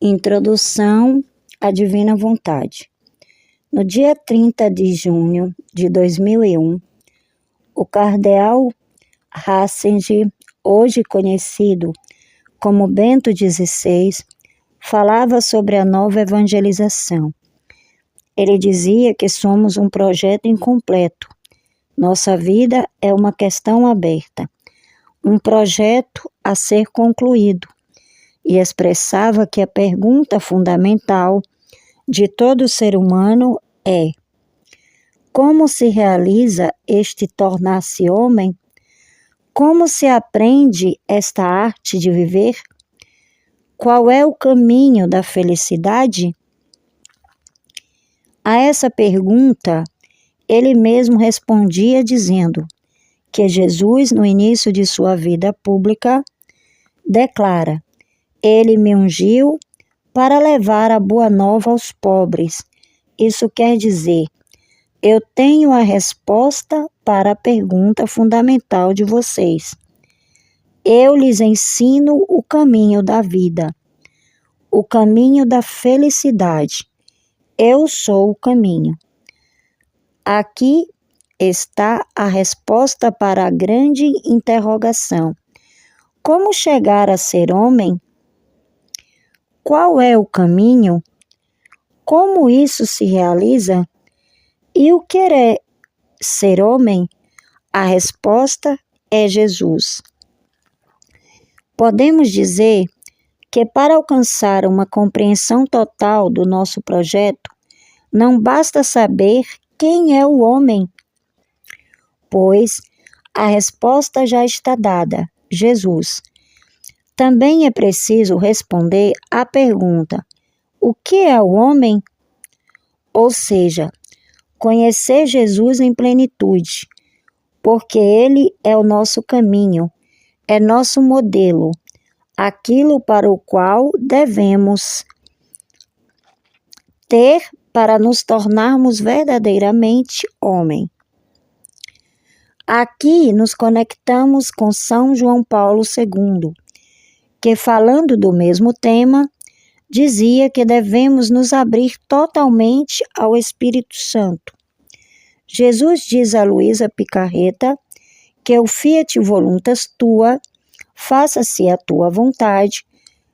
Introdução à Divina Vontade. No dia 30 de junho de 2001, o cardeal Ratzinger, hoje conhecido como Bento XVI, falava sobre a nova evangelização. Ele dizia que somos um projeto incompleto. Nossa vida é uma questão aberta, um projeto a ser concluído, e expressava que a pergunta fundamental de todo ser humano é: como se realiza este tornar-se homem? Como se aprende esta arte de viver? Qual é o caminho da felicidade? A essa pergunta, ele mesmo respondia dizendo que Jesus, no início de sua vida pública, declara: Ele me ungiu para levar a boa nova aos pobres. Isso quer dizer, eu tenho a resposta para a pergunta fundamental de vocês. Eu lhes ensino o caminho da vida, o caminho da felicidade. Eu sou o caminho. Aqui está a resposta para a grande interrogação: como chegar a ser homem? Qual é o caminho? Como isso se realiza? E o que é ser homem? A resposta é Jesus. Podemos dizer que para alcançar uma compreensão total do nosso projeto, não basta saber quem é o homem, pois a resposta já está dada: Jesus. Também é preciso responder à pergunta: o que é o homem? Ou seja, conhecer Jesus em plenitude, porque Ele é o nosso caminho, é nosso modelo, aquilo para o qual devemos ter para nos tornarmos verdadeiramente homem. Aqui nos conectamos com São João Paulo II, que, falando do mesmo tema, dizia que devemos nos abrir totalmente ao Espírito Santo. Jesus diz a Luísa Picarreta que o Fiat Voluntas Tua, faça-se a tua vontade,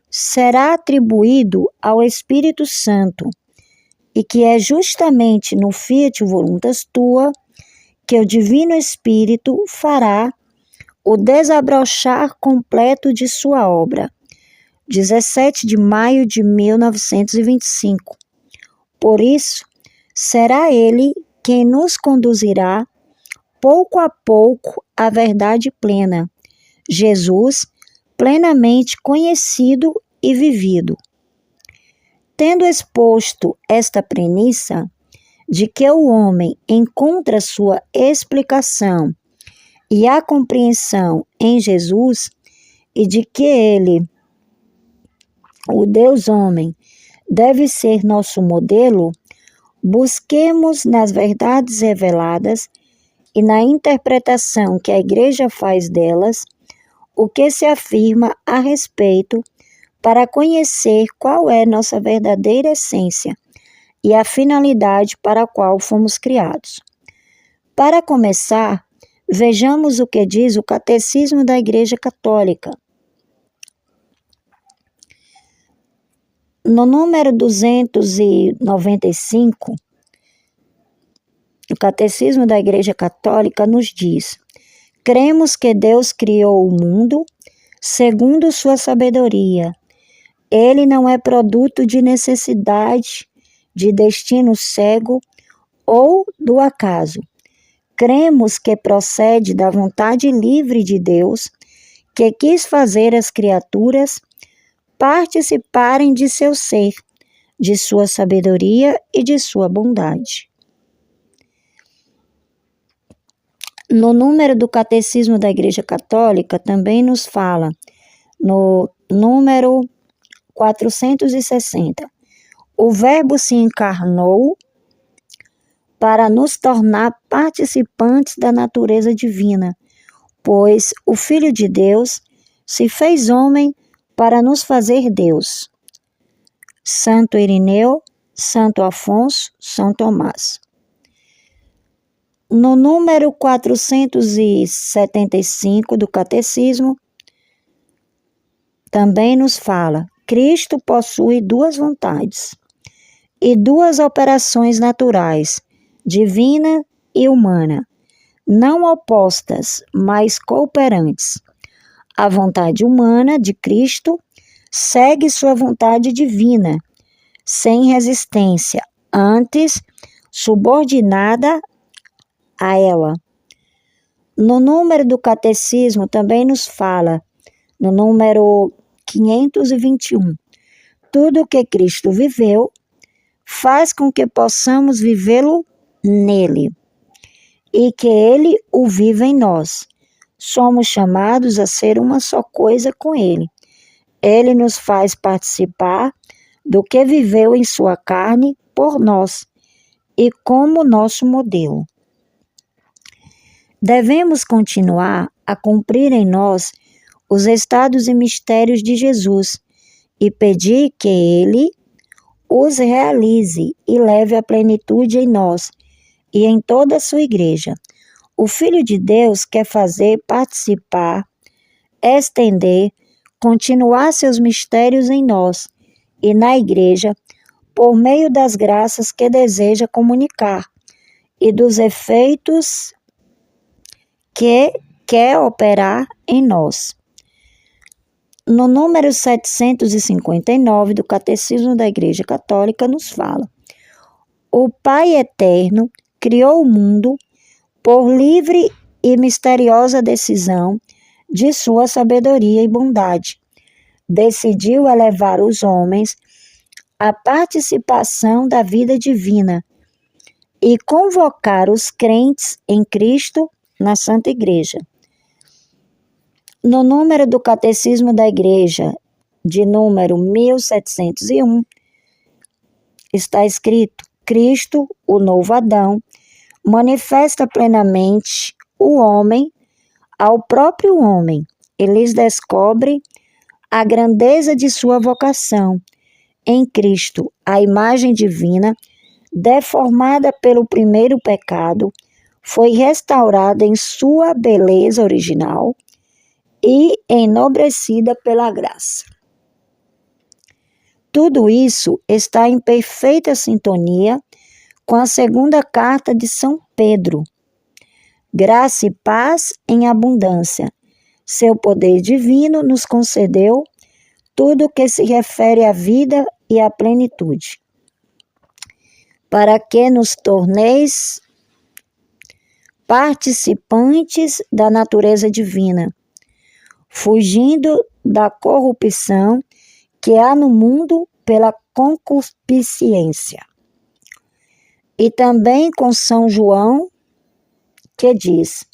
será atribuído ao Espírito Santo, e que é justamente no Fiat Voluntas Tua que o Divino Espírito fará o desabrochar completo de sua obra. 17 de maio de 1925. Por isso, será Ele quem nos conduzirá pouco a pouco à verdade plena, Jesus plenamente conhecido e vivido. Tendo exposto esta premissa de que o homem encontra sua explicação e a compreensão em Jesus, e de que Ele, o Deus homem, deve ser nosso modelo, busquemos nas verdades reveladas e na interpretação que a Igreja faz delas o que se afirma a respeito, para conhecer qual é nossa verdadeira essência e a finalidade para a qual fomos criados. Para começar, vejamos o que diz o Catecismo da Igreja Católica. No número 295, o Catecismo da Igreja Católica nos diz: cremos que Deus criou o mundo segundo sua sabedoria. Ele não é produto de necessidade, de destino cego ou do acaso. Cremos que procede da vontade livre de Deus, que quis fazer as criaturas participarem de seu ser, de sua sabedoria e de sua bondade. No número do Catecismo da Igreja Católica também nos fala, no número 460, o Verbo se encarnou para nos tornar participantes da natureza divina, pois o Filho de Deus se fez homem para nos fazer Deus. Santo Irineu, Santo Afonso, São Tomás. No número 475 do Catecismo, também nos fala: Cristo possui duas vontades e duas operações naturais, divina e humana, não opostas, mas cooperantes. A vontade humana de Cristo segue sua vontade divina, sem resistência, antes subordinada a ela. No número do Catecismo também nos fala, no número 521, tudo o que Cristo viveu faz com que possamos vivê-lo nele e que ele o viva em nós. Somos chamados a ser uma só coisa com ele. Ele nos faz participar do que viveu em sua carne por nós e como nosso modelo. Devemos continuar a cumprir em nós os estados e mistérios de Jesus e pedir que Ele os realize e leve à plenitude em nós e em toda a sua igreja. O Filho de Deus quer fazer participar, estender, continuar seus mistérios em nós e na igreja por meio das graças que deseja comunicar e dos efeitos que quer operar em nós. No número 759 do Catecismo da Igreja Católica nos fala: o Pai Eterno criou o mundo por livre e misteriosa decisão de sua sabedoria e bondade. Decidiu elevar os homens à participação da vida divina e convocar os crentes em Cristo na Santa Igreja. No número do Catecismo da Igreja, de número 1701, está escrito: Cristo, o novo Adão, manifesta plenamente o homem ao próprio homem e lhes descobre a grandeza de sua vocação. Em Cristo, a imagem divina, deformada pelo primeiro pecado, foi restaurada em sua beleza original e enobrecida pela graça. Tudo isso está em perfeita sintonia com a segunda carta de São Pedro. Graça e paz em abundância. Seu poder divino nos concedeu tudo o que se refere à vida e à plenitude, para que nos torneis participantes da natureza divina, fugindo da corrupção que há no mundo pela concupiscência. E também com São João, que diz: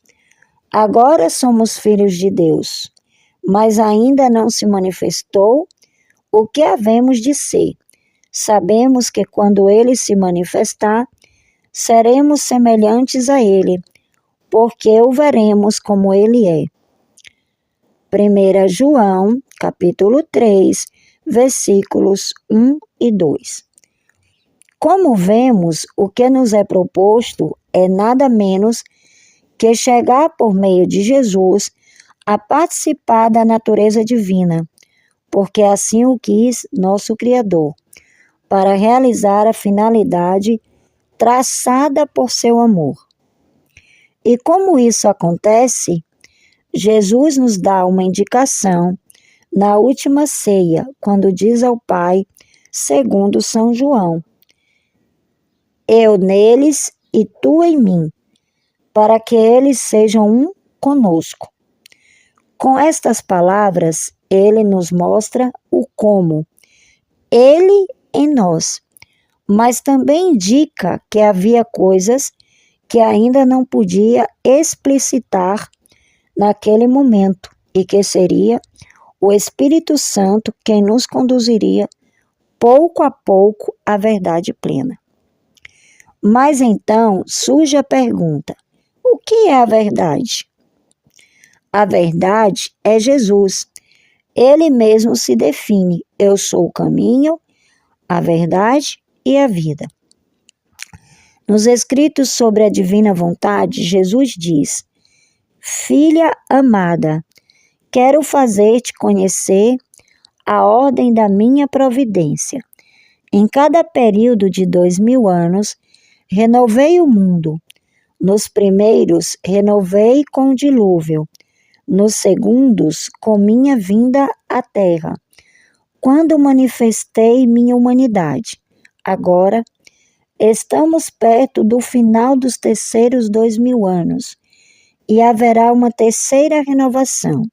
agora somos filhos de Deus, mas ainda não se manifestou o que havemos de ser. Sabemos que quando ele se manifestar, seremos semelhantes a ele, porque o veremos como ele é. 1 João, capítulo 3, versículos 1 e 2. Como vemos, o que nos é proposto é nada menos que chegar por meio de Jesus a participar da natureza divina, porque assim o quis nosso Criador, para realizar a finalidade traçada por seu amor. E como isso acontece, Jesus nos dá uma indicação na última ceia, quando diz ao Pai, segundo São João: eu neles e tu em mim, para que eles sejam um conosco. Com estas palavras, ele nos mostra o como, ele em nós, mas também indica que havia coisas que ainda não podia explicitar naquele momento e que seria o Espírito Santo quem nos conduziria pouco a pouco à verdade plena. Mas então surge a pergunta: o que é a verdade? A verdade é Jesus. Ele mesmo se define: eu sou o caminho, a verdade e a vida. Nos escritos sobre a divina vontade, Jesus diz: Filha amada, quero fazer-te conhecer a ordem da minha providência. Em cada período de 2000 anos, renovei o mundo. Nos primeiros, renovei com o dilúvio. Nos segundos, com minha vinda à terra, quando manifestei minha humanidade. Agora, estamos perto do final dos terceiros 2000 anos e haverá uma terceira renovação.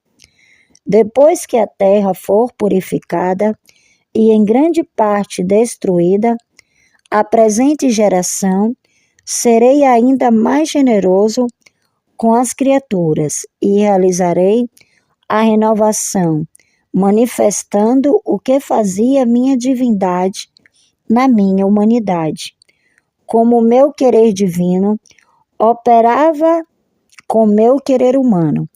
Depois que a terra for purificada e em grande parte destruída, a presente geração, serei ainda mais generoso com as criaturas e realizarei a renovação, manifestando o que fazia minha divindade na minha humanidade. Como o meu querer divino operava com meu querer humano,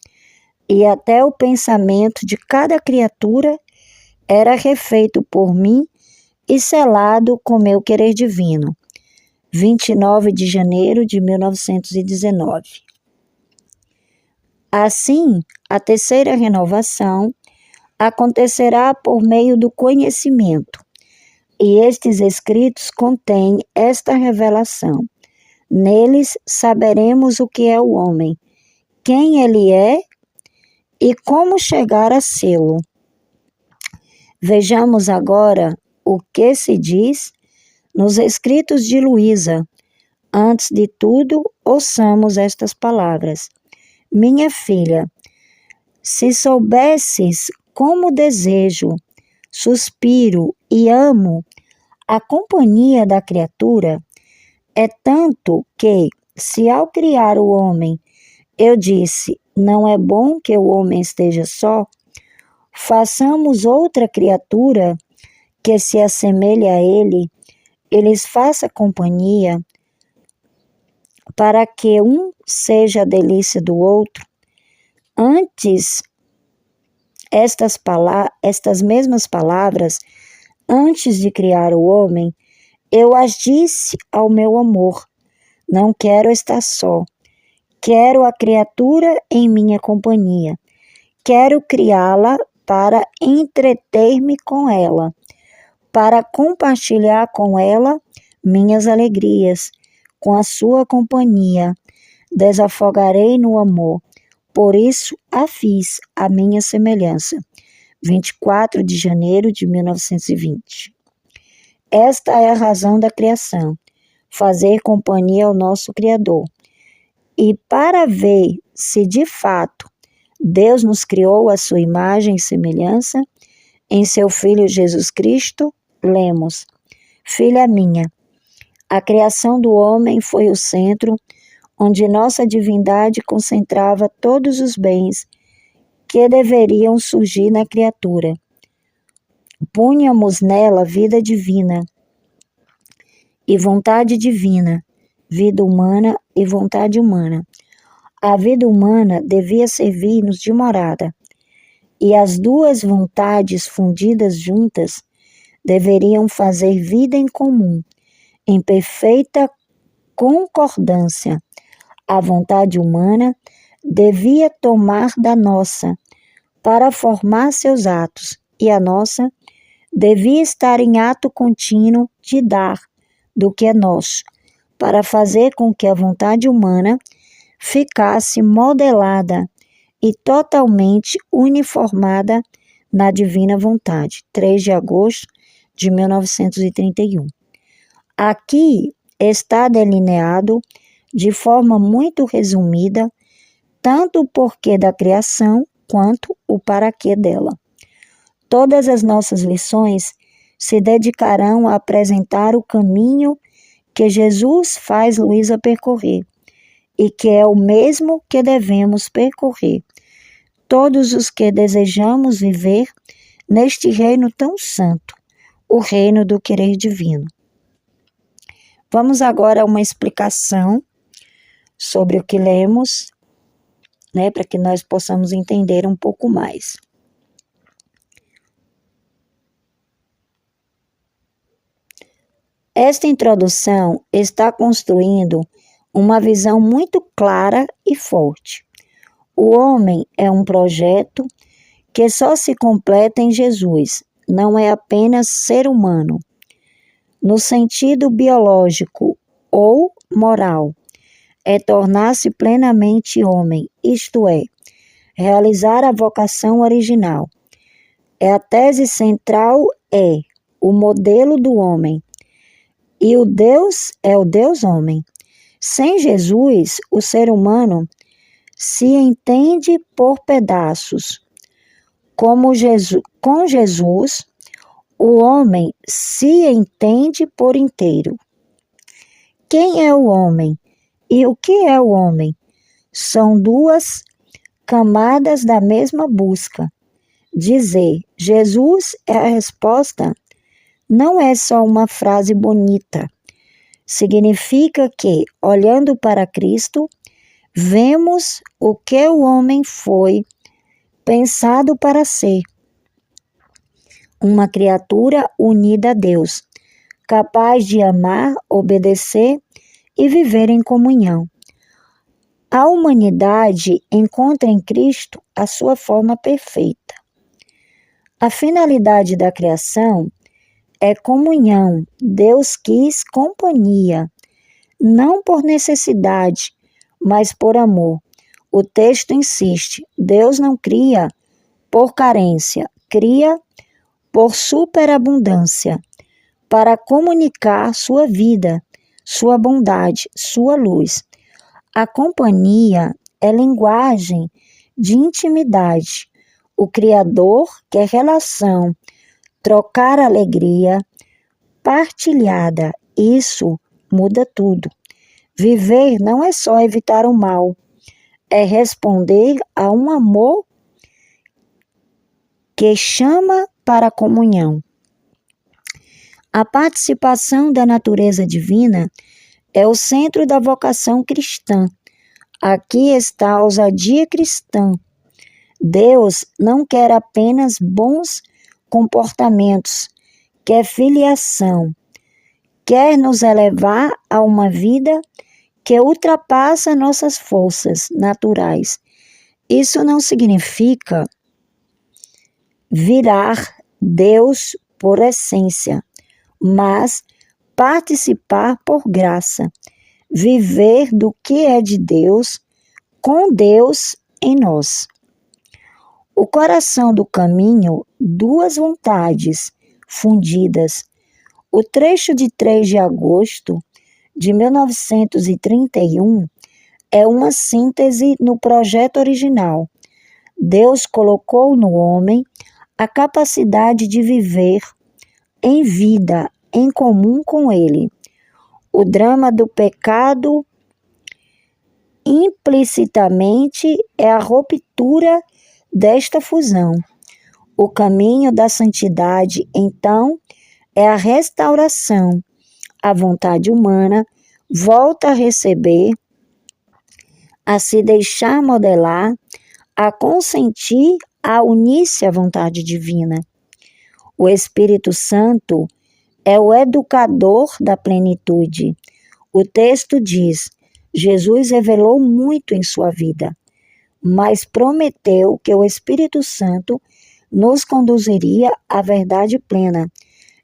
e até o pensamento de cada criatura era refeito por mim e selado com meu querer divino. 29 de janeiro de 1919. Assim, a terceira renovação acontecerá por meio do conhecimento, e estes escritos contêm esta revelação. Neles saberemos o que é o homem, quem ele é e como chegar a sê-lo. Vejamos agora o que se diz nos escritos de Luísa. Antes de tudo, ouçamos estas palavras. Minha filha, se soubesses como desejo, suspiro e amo a companhia da criatura, é tanto que, se ao criar o homem, eu disse, não é bom que o homem esteja só, façamos outra criatura que se assemelhe a ele, lhes faça companhia, para que um seja a delícia do outro. Antes, estas mesmas palavras, antes de criar o homem, eu as disse ao meu amor. Não quero estar só. Quero a criatura em minha companhia. Quero criá-la para entreter-me com ela, para compartilhar com ela minhas alegrias. Com a sua companhia, desafogarei no amor. Por isso a fiz à minha semelhança. 24 de janeiro de 1920. Esta é a razão da criação, fazer companhia ao nosso Criador. E para ver se de fato Deus nos criou à sua imagem e semelhança, em seu Filho Jesus Cristo, lemos: Filha minha, a criação do homem foi o centro onde nossa divindade concentrava todos os bens que deveriam surgir na criatura. Punhamos nela vida divina e vontade divina, vida humana e vontade humana. A vida humana devia servir-nos de morada, e as duas vontades fundidas juntas deveriam fazer vida em comum, em perfeita concordância. A vontade humana devia tomar da nossa para formar seus atos, e a nossa devia estar em ato contínuo de dar do que é nosso, para fazer com que a vontade humana ficasse modelada e totalmente uniformada na divina vontade. 3 de agosto de 1931. Aqui está delineado de forma muito resumida tanto o porquê da criação quanto o para quê dela. Todas as nossas lições se dedicarão a apresentar o caminho que Jesus faz Luísa percorrer e que é o mesmo que devemos percorrer todos os que desejamos viver neste reino tão santo, o reino do querer divino. Vamos agora a uma explicação sobre o que lemos, para que nós possamos entender um pouco mais. Esta introdução está construindo uma visão muito clara e forte. O homem é um projeto que só se completa em Jesus, não é apenas ser humano, no sentido biológico ou moral. É tornar-se plenamente homem, isto é, realizar a vocação original. A tese central é o modelo do homem, e o Deus é o Deus homem. Sem Jesus, o ser humano se entende por pedaços. Com Jesus, o homem se entende por inteiro. Quem é o homem e o que é o homem? São duas camadas da mesma busca. Dizer Jesus é a resposta não é só uma frase bonita. Significa que, olhando para Cristo, vemos o que o homem foi pensado para ser. Uma criatura unida a Deus, capaz de amar, obedecer e viver em comunhão. A humanidade encontra em Cristo a sua forma perfeita. A finalidade da criação é comunhão. Deus quis companhia, não por necessidade, mas por amor. O texto insiste: Deus não cria por carência, cria por superabundância, para comunicar sua vida, sua bondade, sua luz. A companhia é linguagem de intimidade. O Criador quer relação, trocar alegria partilhada. Isso muda tudo. Viver não é só evitar o mal, é responder a um amor que chama para a comunhão. A participação da natureza divina é o centro da vocação cristã. Aqui está a ousadia cristã. Deus não quer apenas bons comportamentos, quer filiação, quer nos elevar a uma vida que ultrapassa nossas forças naturais. Isso não significa virar Deus por essência, mas participar por graça, viver do que é de Deus, com Deus em nós. O coração do caminho, duas vontades fundidas. O trecho de 3 de agosto de 1931 é uma síntese no projeto original. Deus colocou no homem a capacidade de viver em vida, em comum com ele. O drama do pecado implicitamente é a ruptura desta fusão. O caminho da santidade, então, é a restauração. A vontade humana volta a receber, a se deixar modelar, a consentir, a unir-se à vontade divina. O Espírito Santo é o educador da plenitude. O texto diz: Jesus revelou muito em sua vida, mas prometeu que o Espírito Santo nos conduziria à verdade plena.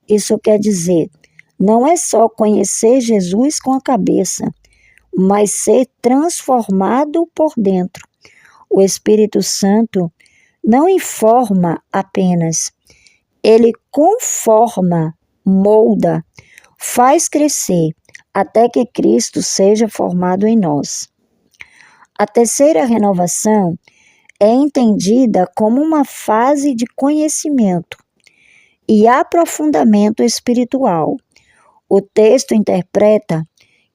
Isso quer dizer, não é só conhecer Jesus com a cabeça, mas ser transformado por dentro. O Espírito Santo não informa apenas, ele conforma, molda, faz crescer, até que Cristo seja formado em nós. A terceira renovação é entendida como uma fase de conhecimento e aprofundamento espiritual. O texto interpreta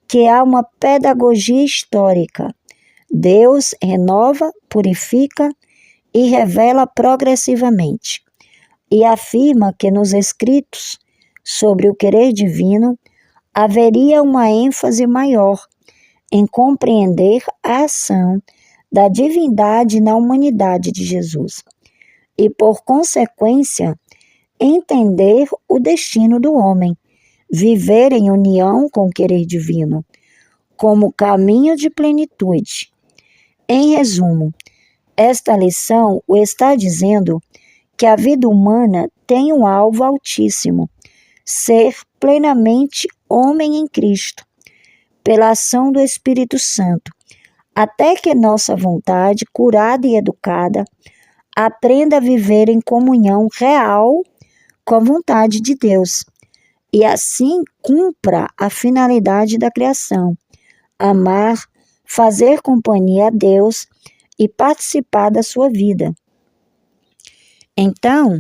que há uma pedagogia histórica. Deus renova, purifica e revela progressivamente. E afirma que nos escritos sobre o querer divino haveria uma ênfase maior em compreender a ação da divindade na humanidade de Jesus e, por consequência, entender o destino do homem. viver em união com o querer divino, como caminho de plenitude. Em resumo, esta lição o está dizendo que a vida humana tem um alvo altíssimo, ser plenamente homem em Cristo, pela ação do Espírito Santo, até que nossa vontade, curada e educada, aprenda a viver em comunhão real com a vontade de Deus, e assim cumpra a finalidade da criação: amar, fazer companhia a Deus e participar da sua vida. Então,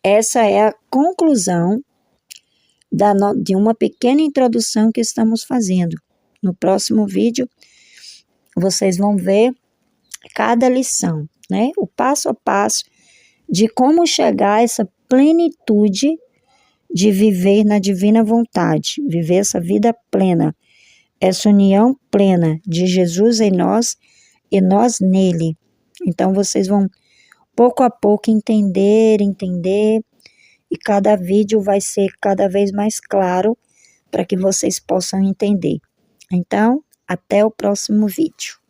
essa é a conclusão de uma pequena introdução que estamos fazendo. No próximo vídeo, vocês vão ver cada lição, né? O passo a passo de como chegar a essa plenitude de viver na divina vontade, viver essa vida plena, essa união plena de Jesus em nós e nós nele. Então, vocês vão pouco a pouco entender, e cada vídeo vai ser cada vez mais claro para que vocês possam entender. Então, até o próximo vídeo.